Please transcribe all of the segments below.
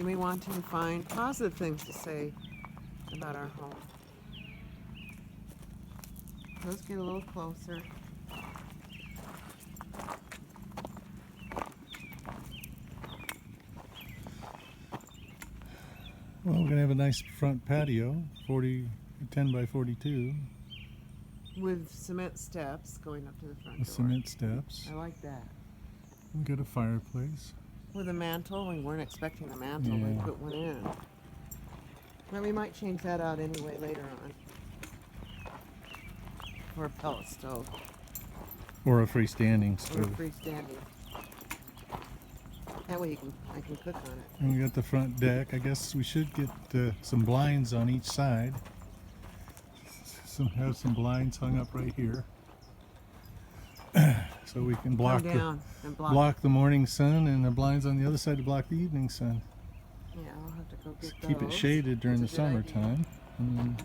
and we want to find positive things to say about our home. Let's get a little closer. Well, we're gonna have a nice front patio, 10 by 42, With cement steps going up to the front with door. cement steps. I like that. We got a fireplace. With a mantle, we weren't expecting a mantle, we Yeah. put one in. But we might change that out anyway later on. For a pellet stove, Or a freestanding or a stove. freestanding. That way I can cook on it. And we got the front deck. I guess we should get some blinds on each side. Have some blinds hung up right here, so we can block Come down and block the morning sun, and the blinds on the other side to block the evening sun. Yeah, I'll have to go get those. Keep it shaded during the That's a good idea. summertime. And then,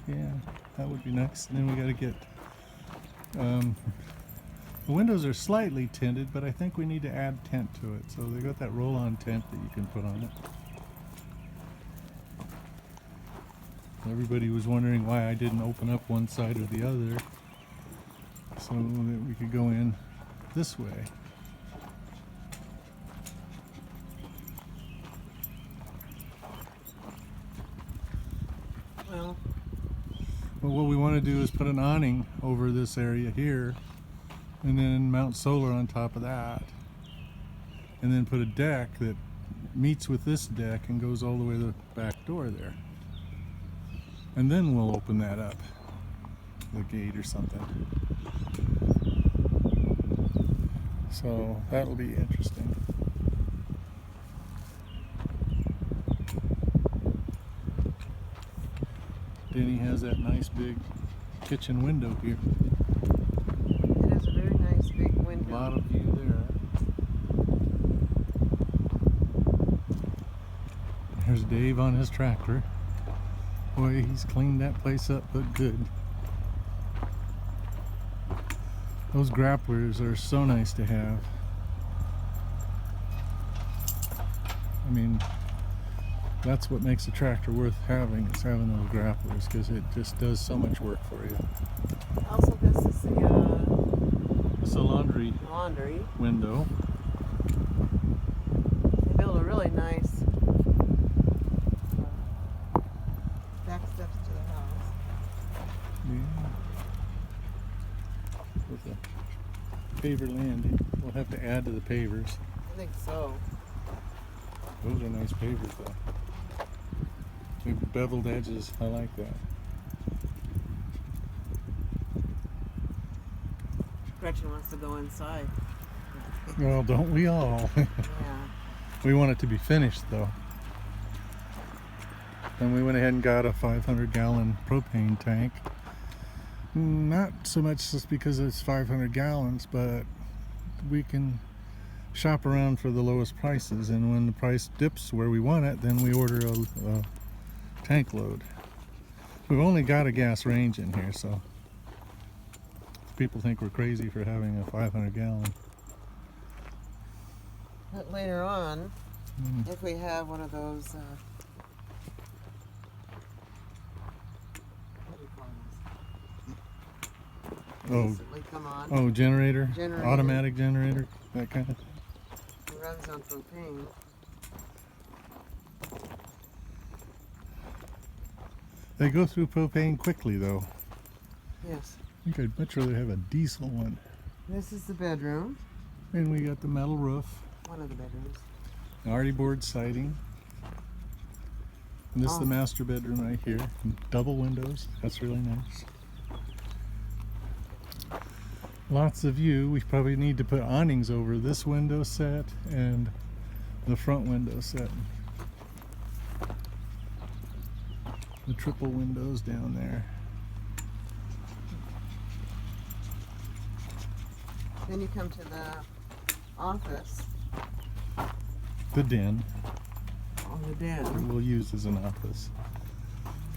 yeah, that would be nice. And then we got to get the windows are slightly tinted, but I think we need to add tint to it. So they got that roll-on tint that you can put on it. Everybody was wondering why I didn't open up one side or the other so that we could go in this way. Well, But what we want to do is put an awning over this area here, and then mount solar on top of that, and then put a deck that meets with this deck and goes all the way to the back door there. And then we'll open that up, the gate or something. So that'll be interesting. Denny has that nice big kitchen window here. it has a very nice big A window. lot of view there. There's Dave on his tractor. Boy, he's cleaned that place up but good. Those grapplers are so nice to have. I mean, that's what makes a tractor worth having, is having those grapplers, because it just does so much work for you. Also, this is the It's a laundry laundry. window. They built a really nice back steps to the house. Yeah. With a paver landing. We'll have to add to the pavers. I think so. Those are nice pavers though. Big beveled edges. I like that. Gretchen wants to go inside. Well, don't we all? Yeah. We want it to be finished though. And we went ahead and got a 500-gallon propane tank. Not so much just because it's 500 gallons, but we can shop around for the lowest prices, and when the price dips where we want it, then we order a tank load. We've only got a gas range in here, so people think we're crazy for having a 500 gallon. But later on, if we have one of those, what do you call those? Oh. Recently come on. Oh, generator? Generator. Automatic generator, that kind of. It runs on propane. They go through propane quickly though. Yes. I think I'd much rather have a diesel one. This is the bedroom. And we got the metal roof, One of the bedrooms. arty board siding. And this is the Oh. master bedroom right here. Double windows, that's really nice. Lots of view. We probably need to put awnings over this window set and the front window set. The triple windows down there. Then you come to the office The den on the that den. we'll use as an office.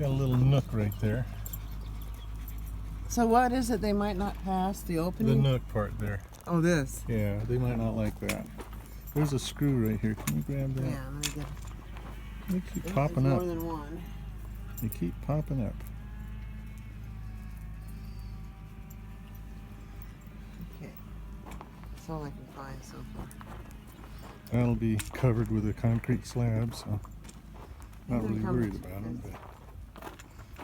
Got a little nook right there. So what is it they might not pass? The The opening? nook part there. Oh, this. Yeah, they might not like that. There's a screw right here. Can you grab that? Yeah, I'm gonna get it. They keep There's popping more up. than one. They keep popping up. Okay. That's all I can find so far. That'll be covered with a concrete slab, so not Here really comes worried about them. But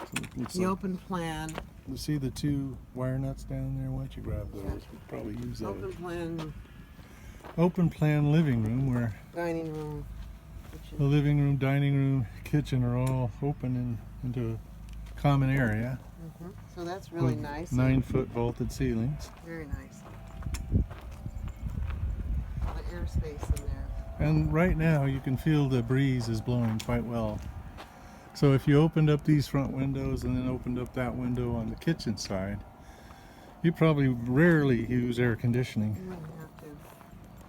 so it looks the like, open plan. you see the two wire nuts down there? Why don't you grab those? We'll probably use that. Open plan Open plan living room where dining room. the Kitchen. living room, dining room, kitchen are all open into a common area. So that's really with nice. 9-foot vaulted ceilings. Very nice. A lot of airspace in there. And right now you can feel the breeze is blowing quite well. So if you opened up these front windows and then opened up that window on the kitchen side, you probably rarely use air conditioning. You wouldn't have to.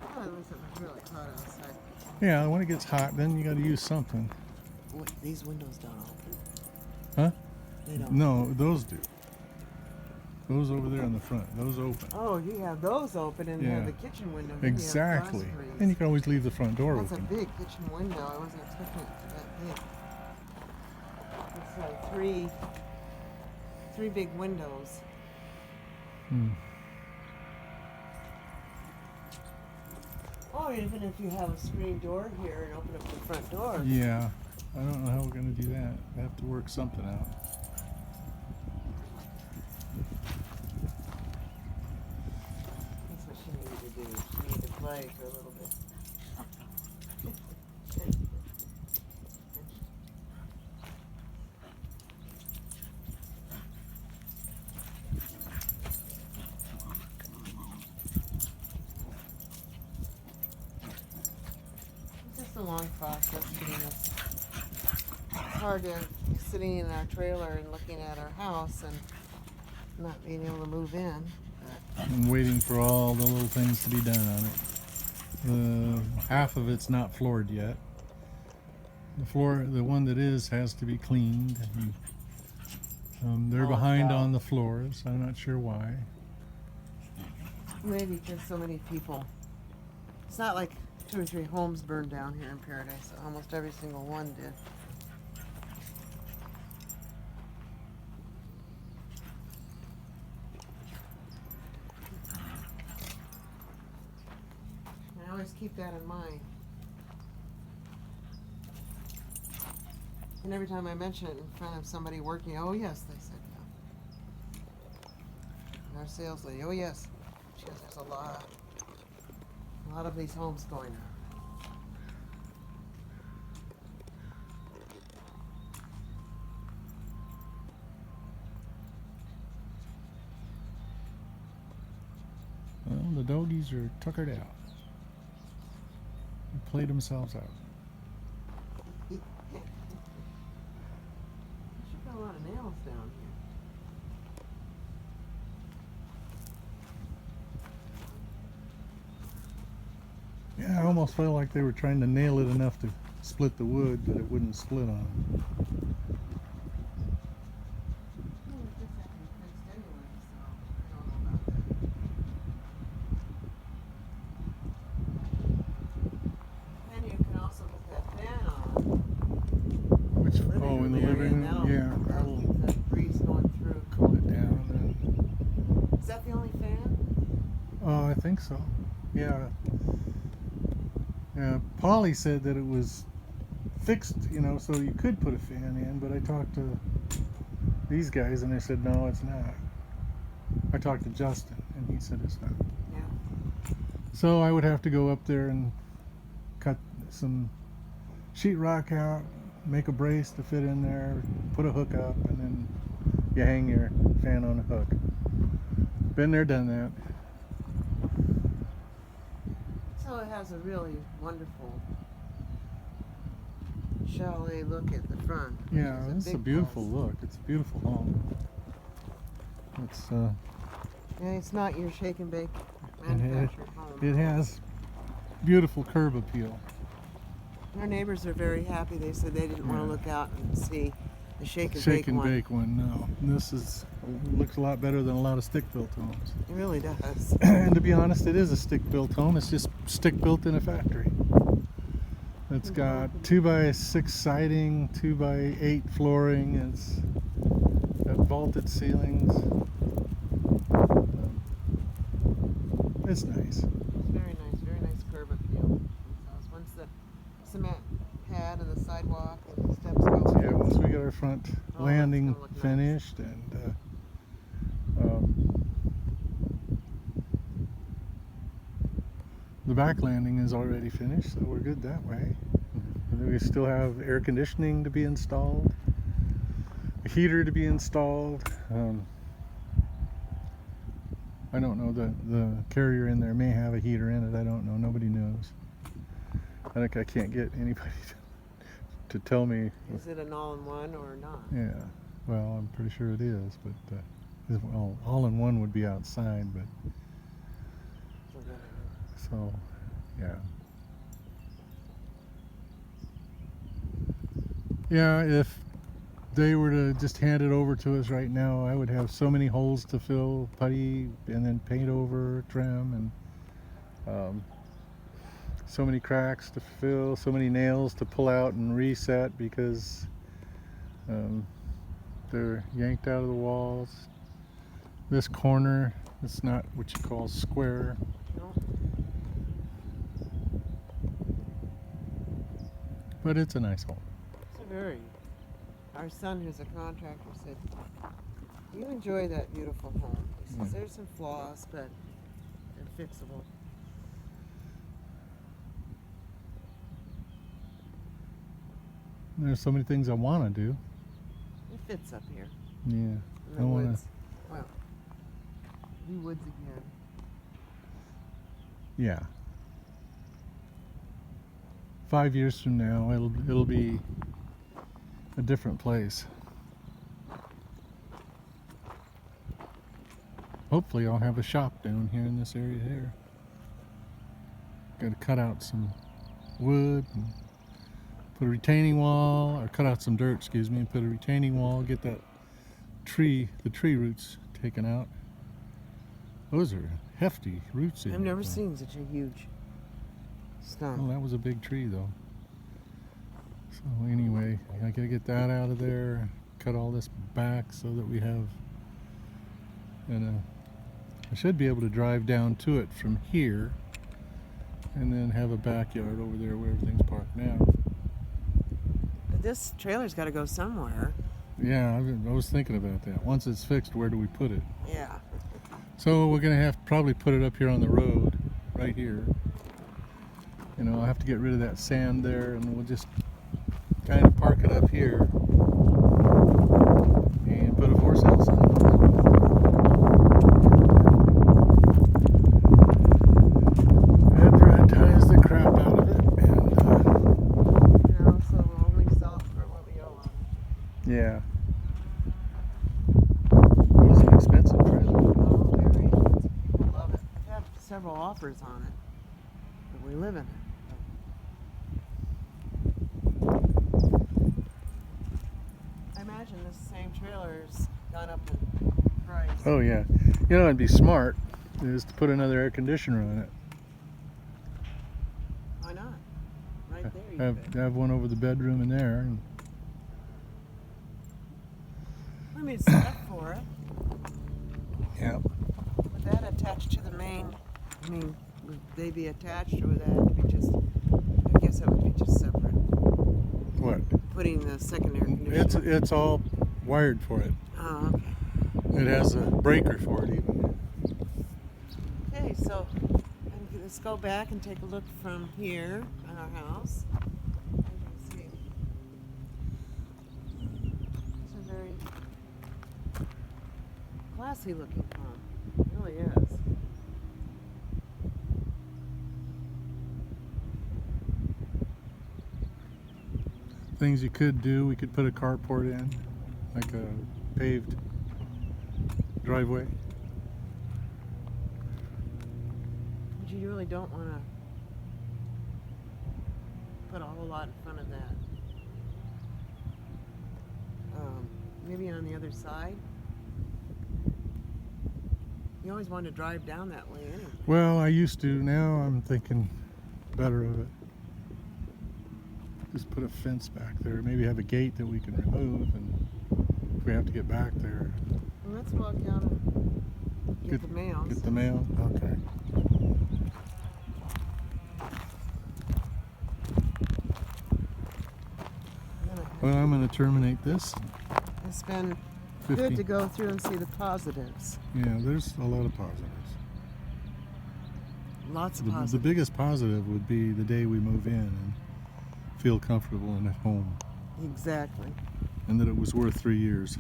Oh, unless it was really hot outside. Yeah, when it gets hot, then you got to use something. Wait, these windows don't open. Huh? They don't. No, those do. Those over there in the front, those open. Oh, you have those open and you have Yeah. the kitchen window. Then you have Exactly. frost freeze. And you can always leave the front door That's a open. big kitchen window. I wasn't expecting it to be that big. It's like three big windows. Hmm. Oh, even if you have a screen door here and open up the front door. Yeah, I don't know how we're going to do that. We have to work something out. That's what she needed to do. She needed to play for a little bit. It's just a long process getting this. It's hard to be sitting in our trailer and looking at our house and not being able to move in. I'm waiting for all the little things to be done on it. Half of it's not floored yet. The floor, the one that is, has to be cleaned. And, they're Oh, behind wow. on the floors. I'm not sure why. Maybe because so many people. It's not like 2 or 3 homes burned down here in Paradise. Almost every single one did. I always keep that in mind. And every time I mention it in front of somebody working, oh yes, they said yeah. And our sales lady, oh yes. She goes, there's a lot of these homes going up. Well, the doggies are tuckered out. They played themselves out. She's got a lot of nails down here. Yeah, I almost felt like they were trying to nail it enough to split the wood, but it wouldn't split on them. This has to be fixed anyway, so I don't know about that. And you can also put that fan on. Which, Living oh, in the area, living that'll- room? Yeah, that'll that'll keep the breeze going through. cool it down. Is that the only fan? Oh, I think so. Yeah. Yeah, Polly said that it was fixed, you know, so you could put a fan in, but I talked to these guys and they said, no, it's not. I talked to Justin and he said it's not. Yeah. So I would have to go up there and cut some sheetrock out, make a brace to fit in there, put a hook up, and then you hang your fan on a hook. Been there, done that. So it has a really wonderful chalet look at the front. which Yeah, is it's a big beautiful plus. look. It's a beautiful home. It's Yeah, it's not your shake and bake it, manufactured home. it has beautiful curb appeal. Our neighbors are very happy. They said they didn't want Yeah. to look out and see the shake and Shake bake and one. bake one, no. This is looks a lot better than a lot of stick-built homes. It really does. And to be honest, it is a stick-built home. It's just stick-built in a factory. It's got 2x6 siding, 2x8 flooring. It's got vaulted ceilings. It's nice. Very nice curb appeal. Once the cement pad and the sidewalk and the steps go. Yeah, once we get our front Oh, landing that's gonna look nice. finished and the back landing is already finished, so we're good that way. And then we still have air conditioning to be installed, a heater to be installed. I don't know, the carrier in there may have a heater in it. I don't know. Nobody knows. I can't get anybody to tell me. Is it an all-in-one or not? Yeah, well, I'm pretty sure it is, but well, all-in-one would be outside, but so yeah, if they were to just hand it over to us right now, I would have so many holes to fill, putty, and then paint over, trim, and so many cracks to fill, so many nails to pull out and reset because they're yanked out of the walls. This corner, it's not what you call square. No. But it's a nice home. It's a very. Our son, who's a contractor, said, "You enjoy that beautiful home." He says, "There's some flaws, but they're fixable." There's so many things I want to do. It fits up here. Yeah, In I the want woods. to. Well, the woods again. Yeah. 5 years from now, it'll be a different place. Hopefully, I'll have a shop down here in this area here. Got to cut out some wood and put a retaining wall, or cut out some dirt, excuse me, and put a retaining wall. Get that the tree roots taken out. Those are hefty roots in I've never there. seen such a huge stump. Well, that was a big tree, though. So anyway, I gotta get that out of there, cut all this back so that we have, and I should be able to drive down to it from here, and then have a backyard over there where everything's parked now. But this trailer's got to go somewhere. Yeah, I was thinking about that. Once it's fixed, where do we put it? Yeah. So we're gonna have to probably put it up here on the road, right here. You know, I'll have to get rid of that sand there, and we'll just kind of park it up here and put a for-sale sign on it. Advertise the crap out of it, and You know, so we'll only sell it for what we owe on it. yeah. It was an expensive trailer. Oh, very expensive. People love it. We've had several offers on it, but we live in it. I imagine this same trailer's gone up in price. Oh yeah. You know, it'd be smart is to put another air conditioner on it. Why not? Right there you could. Have one over the bedroom in there. And I mean, it's set for it. yeah. Would that attach to the main? I mean, would they be attached, or would that be just? I guess that would be just separate. What? Putting the second air conditioner. It's all wired for it. Oh, okay. It has a breaker for it even. Okay, so let's go back and take a look from here at our house. Let's see. It's a very classy looking home. It really is. Things you could do, we could put a carport in, like a paved driveway. But you really don't want to put a whole lot in front of that. Maybe on the other side. You always want to drive down that way anyway. Well, I used to. Now I'm thinking better of it. just put a fence back there. Maybe have a gate that we can remove, and if we have to get back there, Well, let's walk out and get the mails. Get the mail. Okay. Well, I'm going to terminate this. It's been 50. good to go through and see the positives. Yeah, there's a lot of positives. Lots of The positives. biggest positive would be the day we move in and feel comfortable and at home, Exactly. and that it was worth 3 years.